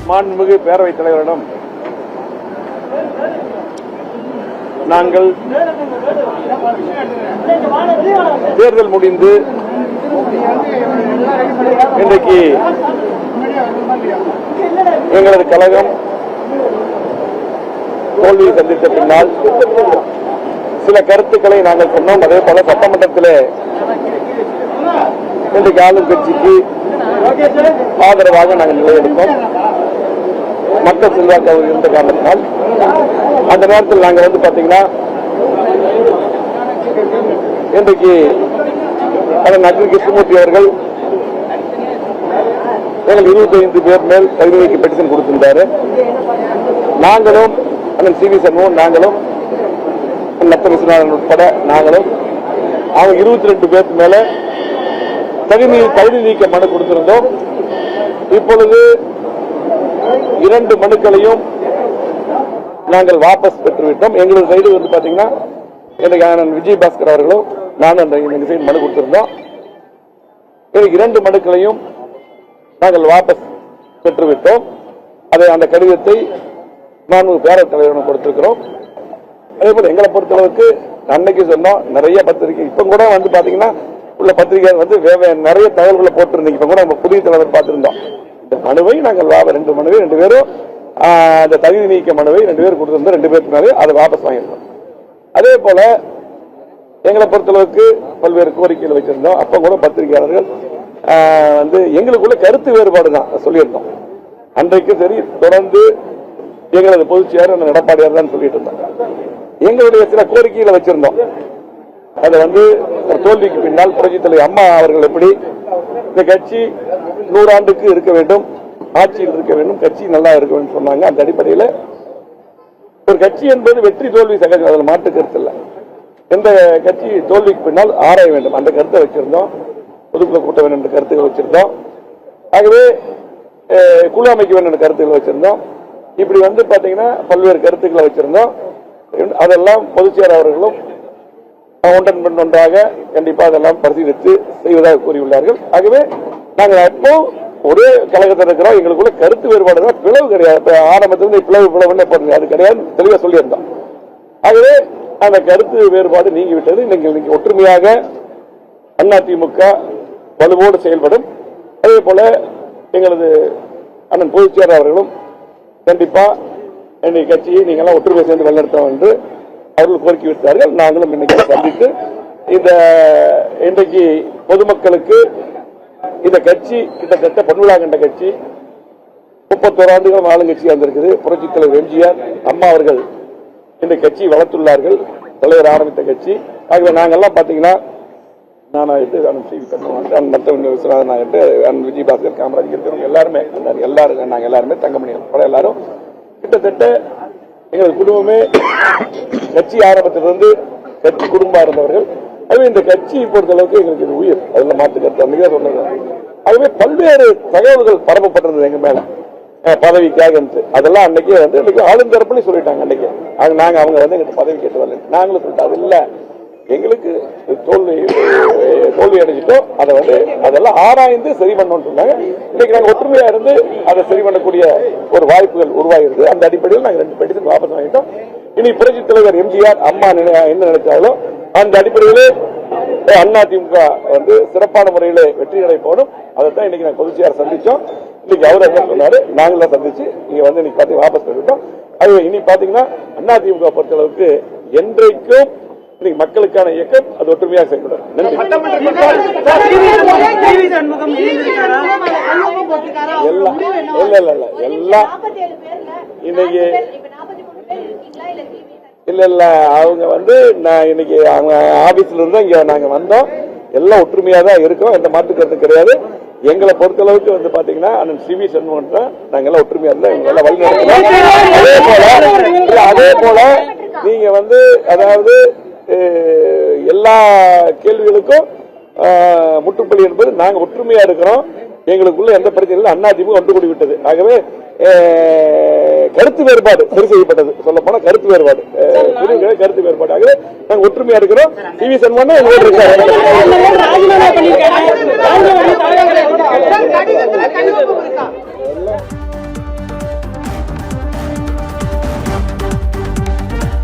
மாண்புமிகு பேரவைத் தலைவரிடம் நாங்கள் தேர்தல் முடிந்து இன்றைக்கு எங்களது கழகம் தோல்வியை சந்தித்த பின்னால் சில கருத்துக்களை நாங்கள் சொன்னோம். அதே போல சட்டமன்றத்தில் இன்றைக்கு ஆளும் கட்சிக்கு ஆதரவாக நாங்கள் நிலையெடுத்தோம். மக்கள் செல்வாக்கு அவர் இருந்த காரணத்தினால் அந்த நேரத்தில் நாங்கள் பாத்தீங்கன்னா இன்றைக்கு அண்ணன் கிருஷ்ணமூர்த்தி அவர்கள் எங்கள் 25 பேர் மேல் தகுதி நீக்க பெட்டிஷன் கொடுத்திருந்தாரு. நாங்களும் அண்ணன் சி வி சண்முகம், நாங்களும் நத்த விஸ்வநாதன் உட்பட நாங்களும் அவங்க 22 பேருக்கு மேல தகுதி நீக்க மனு கொடுத்திருந்தோம். இப்பொழுது 2 மனுக்களையும் நாங்கள் வாபஸ் பெற்றுவிட்டோம். எங்களது சைடு பாத்தீங்கன்னா எனக்கு அண்ணன் விஜய் பாஸ்கர் அவர்களும் நானும் அந்த சைடு மனு கொடுத்திருந்தோம். எனக்கு 2 மனுக்களையும் நாங்கள் வாபஸ் பெற்றுவிட்டோம். அதை அந்த கடிதத்தை நான் பேரவைத் தலைவரிடம் கொடுத்திருக்கிறோம். அதே போல எங்களை பொறுத்தளவுக்கு அன்னைக்கு சொன்னோம், நிறைய பத்திரிகை இப்ப கூட பாத்தீங்கன்னா உள்ள பத்திரிகை நிறைய தகவல்களை போட்டிருந்தீங்க. இப்ப கூட நம்ம புதிய தலைவர் பார்த்திருந்தோம். இந்த மனுவை நாங்கள் 2 மனுவை 2 பேரும் அந்த தகுதி நீக்க மனுவை 2 பேர் கொடுத்திருந்தோம். 2 பேருக்கு மேலே அதை வாபஸ் வாங்கியிருந்தோம். அதே போல எங்களை பொறுத்தளவுக்கு பல்வேறு கோரிக்கைகள் வச்சிருந்தோம். அப்ப கூட பத்திரிகையாளர்கள் எங்களுக்குள்ள கருத்து வேறுபாடு தான் சொல்லியிருந்தோம். அன்றைக்கு சரி, தொடர்ந்து எங்களது பொதுச் செயலர் எடப்பாடியார் தான் சொல்லிட்டு இருந்தாங்க. எங்களுடைய சில கோரிக்கைகளை வச்சிருந்தோம். அது தோல்விக்கு பின்னால் புரட்சித் தலைவர் அம்மா அவர்கள் எப்படி இந்த கட்சி 100 ஆண்டுக்கு இருக்க வேண்டும், ஆட்சியில் இருக்க வேண்டும், கட்சி நல்லா இருக்க வேண்டும் சொன்னாங்க. அந்த அடிப்படையில் ஒரு கட்சி என்பது வெற்றி தோல்வி சகஜம், அதில் மாற்று கருத்து இல்லை. எந்த கட்சி தோல்விக்கு பின்னால் ஆராய வேண்டும் அந்த கருத்தை வச்சிருந்தோம். பொதுக்குழு கூட்ட வேண்டும் என்ற கருத்துக்கள் வச்சிருந்தோம். ஆகவே குழு அமைக்க வேண்டும் என்ற கருத்துக்கள் வச்சிருந்தோம். இப்படி பாத்தீங்கன்னா பல்வேறு கருத்துக்களை வச்சிருந்தோம். அதெல்லாம் பொதுச் செயலர் அவர்களும் ஒன்றன் ஒன்றாக கண்டிப்பாக அதெல்லாம் பரிசீலித்து செய்வதாக கூறியுள்ளார்கள். ஆகவே நாங்கள் எப்போ ஒரே கழகத்தில் இருக்கிறோம். எங்களுக்குள்ள கருத்து வேறுபாடு தான், பிளவு கிடையாது. ஆரம்பத்திலிருந்து பிளவுன்னு போடுங்க, அது கிடையாது, தெளிவாக சொல்லியிருந்தோம். ஆகவே அந்த கருத்து வேறுபாடு நீங்கிவிட்டது. இன்னைக்கு ஒற்றுமையாக அதிமுக வலுவோடு செயல்படும். அதே போல எங்களது அண்ணன் பொதுச் செயலர் அவர்களும் கண்டிப்பா என்னுடைய கட்சியை நீங்கள்லாம் ஒற்றுமை சேர்ந்து வழிநடத்தோம் என்று அவர்கள் கோரிக்கை விடுத்தார்கள். நாங்களும் இன்னைக்கு சந்தித்து இன்றைக்கு பொதுமக்களுக்கு இந்த கட்சி கிட்டத்தட்ட பொன்விழா கண்ட கட்சி 31 ஆண்டுகள் ஆளுங்கட்சியாக இருந்திருக்குது. புரட்சித் தலைவர் எம்ஜிஆர் அம்மா அவர்கள் இந்த கட்சியை வளர்த்துள்ளார்கள், தலைவர் ஆரம்பித்த கட்சி. ஆகவே நாங்கள்லாம் பாத்தீங்கன்னா நானாயிட்டு விஸ்வநாதன் ஆகிட்டு விஜய் பாஸ்கர் காமராஜ் இருக்கிறவங்க எல்லாரும் நாங்கள் எல்லாருமே தங்கமணி எல்லாரும் கிட்டத்தட்ட எங்கள் குடும்பமே கட்சி ஆரம்பத்திலிருந்து கட்சி குடும்பம் இருந்தவர்கள். அதுவே இந்த கட்சியை பொறுத்தளவுக்கு எங்களுக்கு இது உயிர், அதில் மாற்று கருத்து அன்னைக்கு சொன்னது. ஆகவே பல்வேறு தகவல்கள் பரப்பப்பட்டிருந்தது எங்க மேல பதவிக்காக. அதெல்லாம் அன்னைக்கே இன்னைக்கு ஆளும் தரப்புலையும் சொல்லிட்டாங்க. அன்னைக்கு நாங்க அவங்க எங்கிட்ட பதவி கேட்டு வரல, நாங்களும் சொல்லிட்டோம் அது இல்ல, எங்களுக்கு தோல்வி அடைஞ்சிட்டோம், அதை அதெல்லாம் ஆராய்ந்து சரி பண்ணணும்னு சொன்னாங்க. இன்னைக்கு நாங்கள் ஒற்றுமையா இருந்து அதை சரி பண்ணக்கூடிய ஒரு வாய்ப்புகள் உருவாகிருக்கு. அந்த அடிப்படையில் நாங்கள் 2 பெட்டிஷன் வாபஸ் வாங்கிட்டோம். இனி புரட்சித் தலைவர் எம்ஜிஆர் அம்மா என்ன நினைச்சாலோ அந்த அடிப்படையிலே அதிமுக சிறப்பான முறையில் வெற்றிகளை போடும். அதைத்தான் இன்னைக்கு நாங்கள் பொதுச் செயலர் சந்திச்சோம். இன்னைக்கு அவர் என்ன சொன்னாரு, நாங்களும் சந்திச்சு இங்க இன்னைக்கு பார்த்து வாபஸ் பண்ணிட்டோம். அது இனி பாத்தீங்கன்னா அதிமுக பொறுத்தளவுக்கு என்றைக்கும் மக்களுக்கான இயக்கம் அது ஒற்றுமையாக செயல்படும். இல்ல அவங்க இன்னைக்கு அவங்க ஆபீஸ்ல இருந்து இங்க நாங்க வந்தோம், எல்லாம் ஒற்றுமையா தான் இருக்கோம், எந்த மாற்று கருத்து கிடையாது. எங்களை பொறுத்தளவுக்கு பாத்தீங்கன்னா அண்ணன் சி வி சண்முகம் தான் நாங்க எல்லாம் ஒற்றுமையா இருந்தா எங்க எல்லாம் வழி நடத்தணும். அதே போல நீங்க அதாவது எல்லா கேள்விகளுக்கும் முற்றுப்புள்ளி என்பது நாங்க ஒற்றுமையா இருக்கிறோம். எங்களுக்குள்ள எந்த பிரச்சனையும் அதிமுக ஒன்று கூடி விட்டது. ஆகவே கருத்து வேறுபாடு சரி செய்யப்பட்டது. சொல்ல போனா கருத்து வேறுபாடு கருத்து வேறுபாடு. ஆகவே நாங்க ஒற்றுமையா இருக்கிறோம். சி வி சண்முகம் எங்களோட இருக்காரு.